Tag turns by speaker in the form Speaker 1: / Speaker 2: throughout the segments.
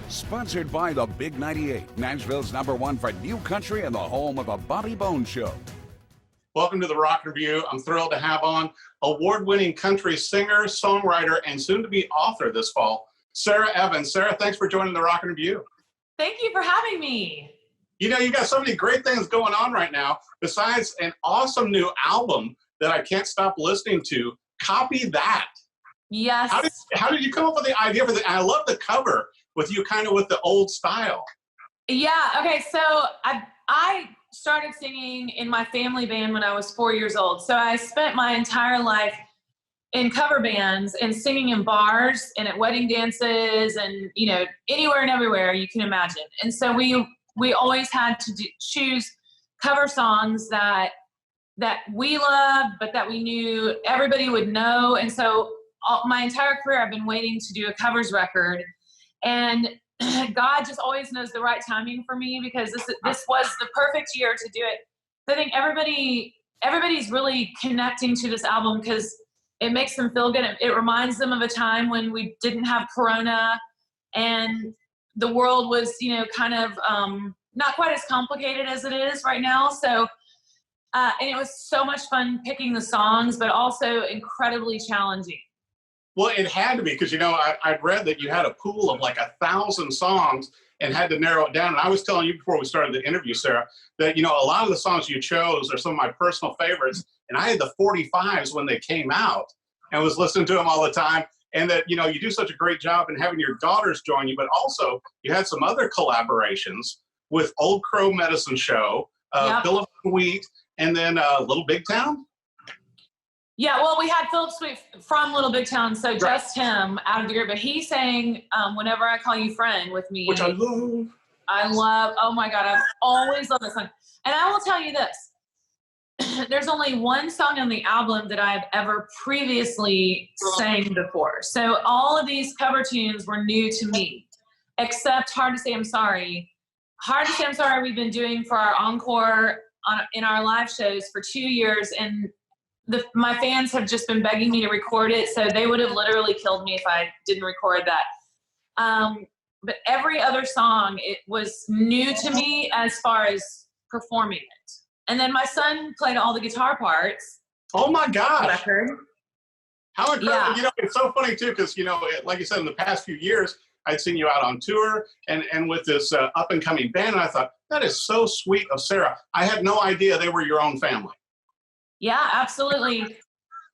Speaker 1: Sponsored by the Big 98, Nashville's #1 for new country and the home of the Bobby Bones Show.
Speaker 2: Welcome to the Rock Review. I'm thrilled to have on award-winning country singer, songwriter, and soon-to-be author this fall, Sara Evans. Sara, thanks for joining the Rock Review.
Speaker 3: Thank you for having me.
Speaker 2: You know, you got so many great things going on right now, besides an awesome new album that I can't stop listening to. Copy That.
Speaker 3: Yes.
Speaker 2: How did you come up with the idea for that? I love the cover with you kind of with the old style.
Speaker 3: Yeah, okay, so I started singing in my family band when I was 4 years old. So I spent my entire life in cover bands and singing in bars and at wedding dances and, you know, anywhere and everywhere you can imagine. And so we always had to choose cover songs that we loved, but that we knew everybody would know. And so my entire career I've been waiting to do a covers record. And God just always knows the right timing for me, because this was the perfect year to do it. So I think everybody's really connecting to this album because it makes them feel good. It reminds them of a time when we didn't have Corona and the world was, you know, kind of not quite as complicated as it is right now. So, and it was so much fun picking the songs, but also incredibly challenging.
Speaker 2: Well, it had to be, because, you know, I'd read that you had a pool of like 1,000 songs and had to narrow it down. And I was telling you before we started the interview, Sara, that, you know, a lot of the songs you chose are some of my personal favorites. And I had the 45s when they came out and was listening to them all the time. And that, you know, you do such a great job in having your daughters join you, but also you had some other collaborations with Old Crow Medicine Show, Philip Sweet, and then Little Big Town.
Speaker 3: Yeah, well, we had Philip Sweet from Little Big Town, so just him out of the group. But he sang Whenever I Call You Friend with me.
Speaker 2: Which I love.
Speaker 3: I love, oh my God, I've always loved this song. And I will tell you this. There's only one song on the album that I've ever previously sang before. So all of these cover tunes were new to me, except Hard to Say I'm Sorry. Hard to Say I'm Sorry we've been doing for our encore in our live shows for 2 years, and my fans have just been begging me to record it, so they would have literally killed me if I didn't record that. But every other song, it was new to me as far as performing it. And then my son played all the guitar parts.
Speaker 2: Oh my gosh.
Speaker 3: Record.
Speaker 2: How incredible.
Speaker 3: Yeah.
Speaker 2: You know, it's so funny too, because, you know, like you said, in the past few years, I'd seen you out on tour and with this up and coming band. And I thought, that is so sweet of Sara. I had no idea they were your own family.
Speaker 3: Yeah, absolutely.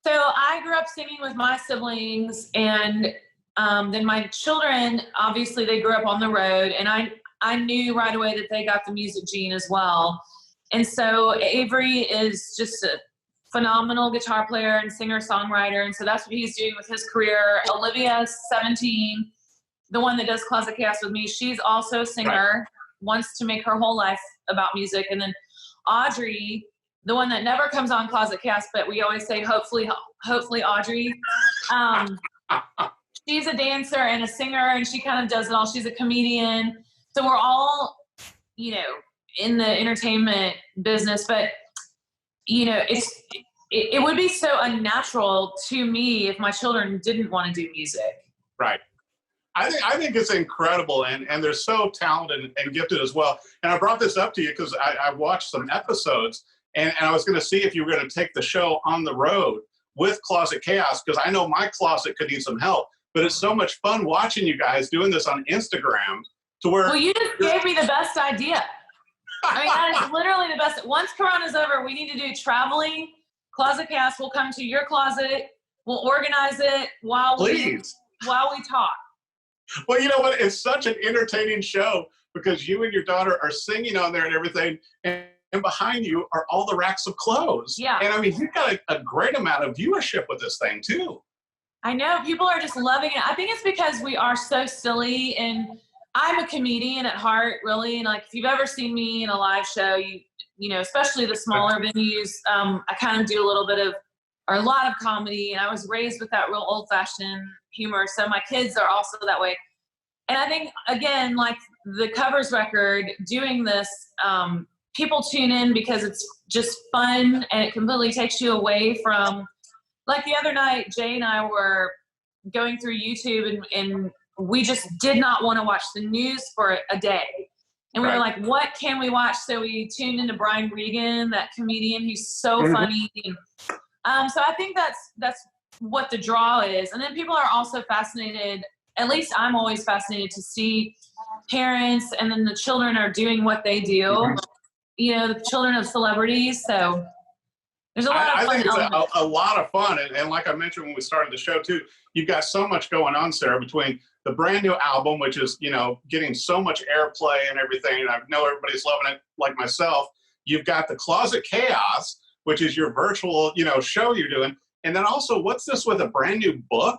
Speaker 3: So I grew up singing with my siblings, and then my children, obviously they grew up on the road, and I knew right away that they got the music gene as well. And so Avery is just a phenomenal guitar player and singer-songwriter, and so that's what he's doing with his career. Olivia's 17, the one that does Closet Chaos with me. She's also a singer, wants to make her whole life about music. And then Audrey, the one that never comes on Closet Chaos, but we always say, hopefully Audrey. She's a dancer and a singer, and she kind of does it all. She's a comedian. So we're all, you know, in the entertainment business, but, you know, it would be so unnatural to me if my children didn't want to do music.
Speaker 2: Right. I think it's incredible, and they're so talented and gifted as well. And I brought this up to you because I watched some episodes, and I was going to see if you were going to take the show on the road with Closet Chaos, because I know my closet could use some help. But it's so much fun watching you guys doing this on Instagram to where...
Speaker 3: Well, you just gave me the best idea. I mean, that is literally the best. Once Corona's over, we need to do traveling. Closet Chaos will come to your closet. We'll organize it while we talk.
Speaker 2: Well, you know what? It's such an entertaining show because you and your daughter are singing on there and everything. And behind you are all the racks of clothes.
Speaker 3: Yeah.
Speaker 2: And I mean, you've got a great amount of viewership with this thing too.
Speaker 3: I know. People are just loving it. I think it's because we are so silly, and I'm a comedian at heart, really. And like, if you've ever seen me in a live show, you know, especially the smaller venues, I kind of do a lot of comedy, and I was raised with that real old-fashioned humor. So my kids are also that way. And I think, again, like the covers record, doing this, people tune in because it's just fun, and it completely takes you away from, like the other night, Jay and I were going through YouTube and we just did not want to watch the news for a day. And we were like, what can we watch? So we tuned into Brian Regan, that comedian. He's so funny. So I think that's what the draw is. And then people are also fascinated, at least I'm always fascinated to see parents and then the children are doing what they do, you know, the children of celebrities. So there's a lot of fun.
Speaker 2: I think it's a lot of fun. And like I mentioned when we started the show too, you've got so much going on, Sarah, between the brand new album, which is, you know, getting so much airplay and everything. And I know everybody's loving it like myself. You've got the Closet Chaos, which is your virtual, you know, show you're doing. And then also, what's this with a brand new book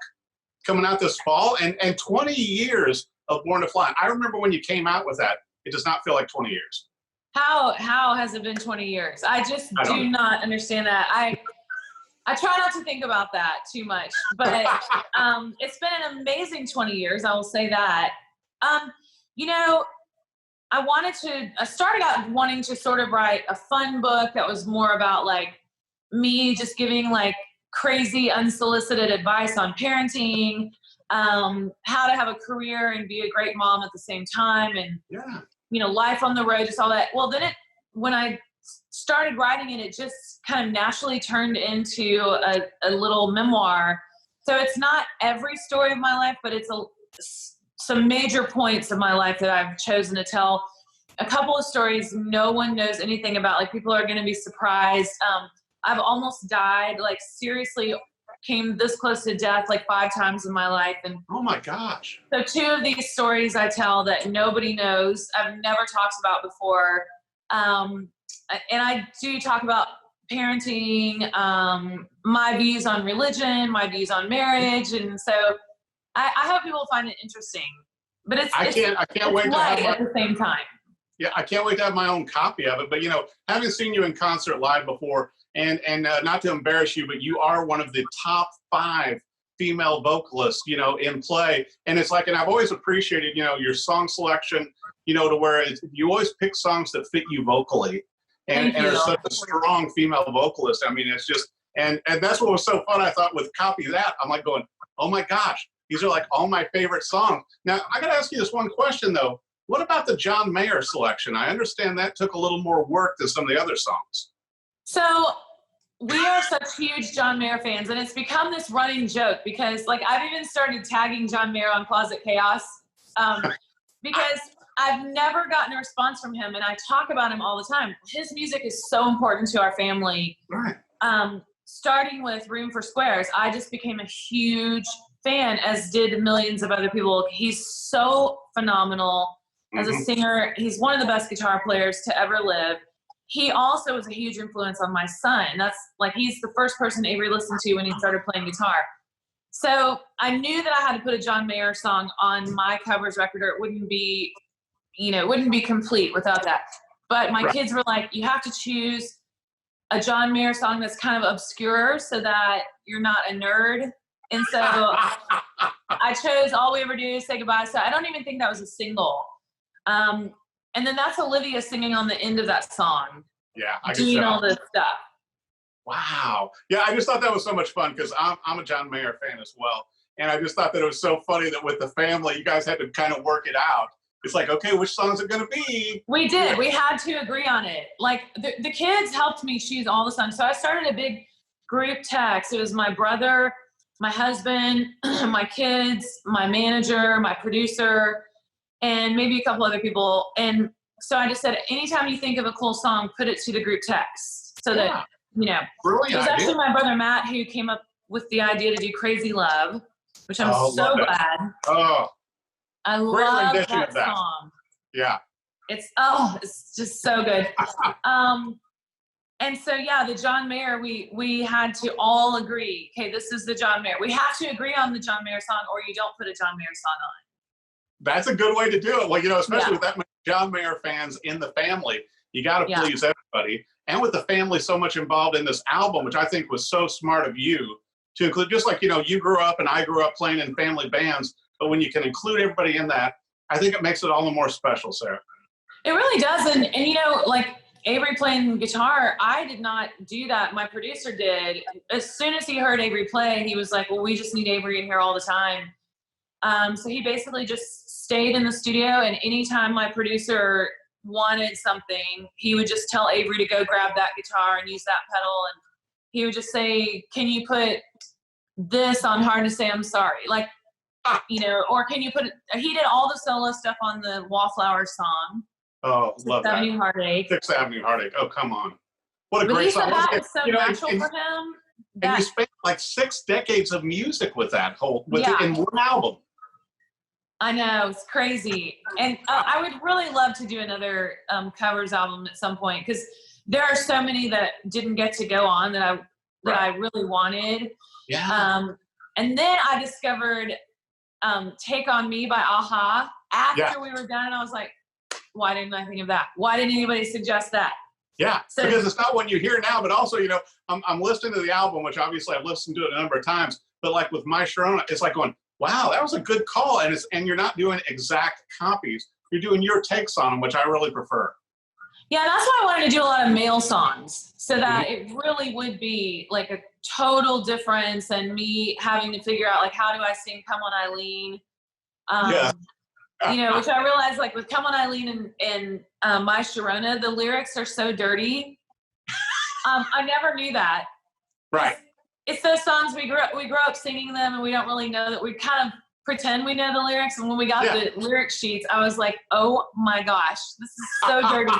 Speaker 2: coming out this fall? And 20 years of Born to Fly. I remember when you came out with that. It does not feel like 20 years.
Speaker 3: How has it been 20 years? I just do not understand that. I try not to think about that too much, but it's been an amazing 20 years. I will say that. You know, I started out wanting to sort of write a fun book that was more about like me just giving like crazy unsolicited advice on parenting, how to have a career and be a great mom at the same time. And, you know, life on the road, just all that. Well, then when I started writing it, it just kind of naturally turned into a little memoir. So it's not every story of my life, but it's some major points of my life that I've chosen to tell. A couple of stories no one knows anything about, like people are going to be surprised. I've almost died, like seriously came this close to death like 5 times in my life. And
Speaker 2: oh my gosh.
Speaker 3: So 2 of these stories I tell that nobody knows, I've never talked about before. And I do talk about parenting, my views on religion, my views on marriage. And so I hope people find it interesting, but I can't wait to have at the same time.
Speaker 2: Yeah, I can't wait to have my own copy of it. But, you know, having seen you in concert live before, and not to embarrass you, but you are one of the top 5 female vocalists, you know, in play. And it's like, and I've always appreciated, you know, your song selection, you know, to where you always pick songs that fit you vocally. And are such a strong female vocalist. I mean, it's just, and that's what was so fun. I thought with Copy That, I'm like going, oh my gosh, these are like all my favorite songs. Now, I got to ask you this one question though. What about the John Mayer selection? I understand that took a little more work than some of the other songs.
Speaker 3: So we are such huge John Mayer fans, and it's become this running joke because, like, I've even started tagging John Mayer on Closet Chaos because I've never gotten a response from him, and I talk about him all the time. His music is so important to our family.
Speaker 2: Right.
Speaker 3: Starting with Room for Squares, I just became a huge fan, as did millions of other people. He's so phenomenal as a singer. He's one of the best guitar players to ever live. He also was a huge influence on my son. That's like, he's the first person Avery listened to when he started playing guitar. So I knew that I had to put a John Mayer song on my covers record, or it wouldn't be, you know, it wouldn't be complete without that. But my kids were like, you have to choose a John Mayer song that's kind of obscure so that you're not a nerd. And so I chose All We Ever Do Is Say Goodbye. So I don't even think that was a single. And then that's Olivia singing on the end of that song.
Speaker 2: Yeah, I
Speaker 3: doing all this stuff.
Speaker 2: Wow. Yeah, I just thought that was so much fun because I'm a John Mayer fan as well. And I just thought that it was so funny that with the family, you guys had to kind of work it out. It's like, okay, which song's it going to be?
Speaker 3: We did. We had to agree on it. Like, the kids helped me choose all the songs. So I started a big group text. It was my brother, my husband, my kids, my manager, my producer, and maybe a couple other people. And so I just said, anytime you think of a cool song, put it to the group text. So that, you know.
Speaker 2: Brilliant.
Speaker 3: It was actually my brother Matt who came up with the idea to do Crazy Love, which I'm so glad.
Speaker 2: Oh,
Speaker 3: I love that song.
Speaker 2: Yeah.
Speaker 3: It's just so good. And so, yeah, the John Mayer, we had to all agree, okay, this is the John Mayer. We have to agree on the John Mayer song, or you don't put a John Mayer song on.
Speaker 2: That's a good way to do it. Well, you know, especially with that many John Mayer fans in the family, you got to please everybody. And with the family so much involved in this album, which I think was so smart of you to include, just like, you know, you grew up and I grew up playing in family bands, but when you can include everybody in that, I think it makes it all the more special, Sarah.
Speaker 3: It really does. And you know, like Avery playing guitar, I did not do that. My producer did. As soon as he heard Avery play, he was like, well, we just need Avery in here all the time. So he basically just stayed in the studio, and anytime my producer wanted something, he would just tell Avery to go grab that guitar and use that pedal, and he would just say, can you put this on Hard to Say I'm Sorry? Like, you know, or can you put it, he did all the solo stuff on the Wallflower song.
Speaker 2: Oh, love
Speaker 3: Sixth
Speaker 2: that.
Speaker 3: Avenue Heartache.
Speaker 2: Sixth Avenue Heartache. Oh, come on. What a
Speaker 3: But
Speaker 2: great
Speaker 3: he
Speaker 2: song.
Speaker 3: said that was so
Speaker 2: You know,
Speaker 3: natural
Speaker 2: and
Speaker 3: for him.
Speaker 2: you spent like 6 decades of music with that it in one album.
Speaker 3: I know, it's crazy. And I would really love to do another covers album at some point, because there are so many that didn't get to go on that I really wanted.
Speaker 2: Yeah.
Speaker 3: And then I discovered Take On Me by Aha after we were done. I was like, why didn't I think of that? Why didn't anybody suggest that?
Speaker 2: Yeah,
Speaker 3: So,
Speaker 2: because it's not what you hear now, but also, you know, I'm listening to the album, which obviously I've listened to it a number of times, but like with My Sharona, it's like going, wow, that was a good call. And you're not doing exact copies. You're doing your takes on them, which I really prefer.
Speaker 3: yeah, that's why I wanted to do a lot of male songs, so that it really would be like a total difference, and me having to figure out, like, how do I sing Come On Eileen? You know, which I realized, like, with Come On Eileen and My Sharona, the lyrics are so dirty. I never knew that.
Speaker 2: Right.
Speaker 3: It's those songs we grew up singing them, and we don't really know that. We kind of pretend we know the lyrics, and when we got the lyric sheets, I was like, oh my gosh, this is so dirty.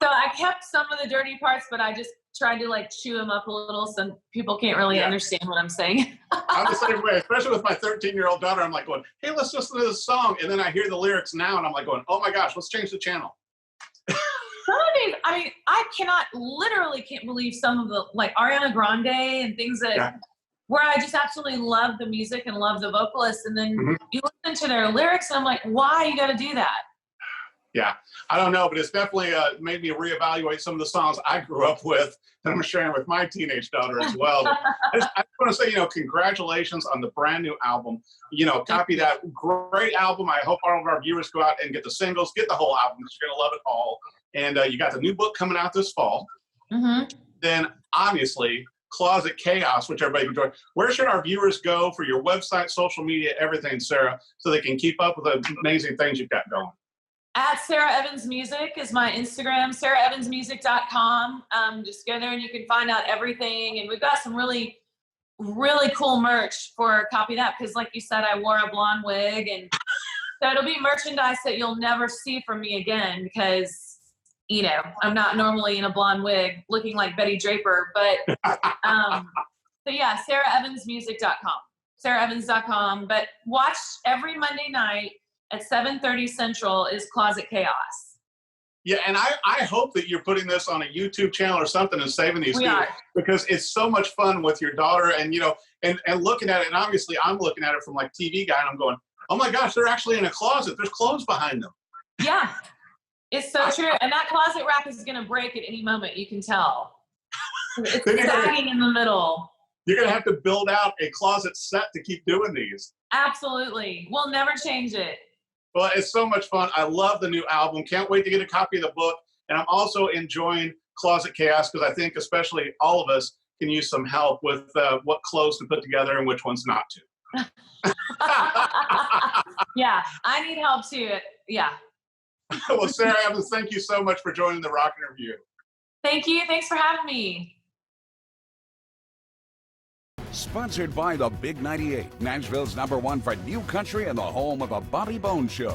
Speaker 3: So I kept some of the dirty parts, but I just tried to like chew them up a little so people can't really understand what I'm saying.
Speaker 2: I'm the same way, especially with my 13-year-old daughter. I'm like going, hey, let's listen to this song. And then I hear the lyrics now, and I'm like going, oh my gosh, let's change the channel.
Speaker 3: Some of these, I mean, I literally can't believe some of the, like Ariana Grande and things that, where I just absolutely love the music and love the vocalists. And then you listen to their lyrics, and I'm like, why you got to do that?
Speaker 2: Yeah, I don't know, but it's definitely made me reevaluate some of the songs I grew up with that I'm sharing with my teenage daughter as well. But I just want to say, you know, congratulations on the brand new album. You know, copy that. Great album. I hope all of our viewers go out and get the singles, get the whole album, because you're going to love it all. And you got the new book coming out this fall. Then, obviously, Closet Chaos, which everybody enjoy. Where should our viewers go for your website, social media, everything, Sarah, so they can keep up with the amazing things you've got going?
Speaker 3: At Sara Evans Music is my Instagram, saraevansmusic.com. Just go there and you can find out everything. And we've got some really, really cool merch for Copy That, because like you said, I wore a blonde wig. And so it'll be merchandise that you'll never see from me again, because, you know, I'm not normally in a blonde wig looking like Betty Draper. But so yeah, saraevansmusic.com, saraevans.com. But watch every Monday night at 7:30 Central is Closet Chaos.
Speaker 2: Yeah, and I hope that you're putting this on a YouTube channel or something and saving these because it's so much fun with your daughter, and you know, and looking at it. And obviously, I'm looking at it from like TV guy, and I'm going, oh my gosh, they're actually in a closet. There's clothes behind them. Yeah,
Speaker 3: it's so true. And that closet rack is going to break at any moment. You can tell. It's sagging in the middle.
Speaker 2: You're going to have to build out a closet set to keep doing these.
Speaker 3: Absolutely, we'll never change it.
Speaker 2: Well, it's so much fun. I love the new album. Can't wait to get a copy of the book. And I'm also enjoying Closet Chaos, because I think especially all of us can use some help with what clothes to put together and which ones not to.
Speaker 3: Yeah, I need help too. Yeah.
Speaker 2: Well, Sara Evans, thank you so much for joining the Rock Interview.
Speaker 3: Thank you. Thanks for having me.
Speaker 1: Sponsored by the Big 98, Nashville's #1 for new country and the home of the Bobby Bones Show.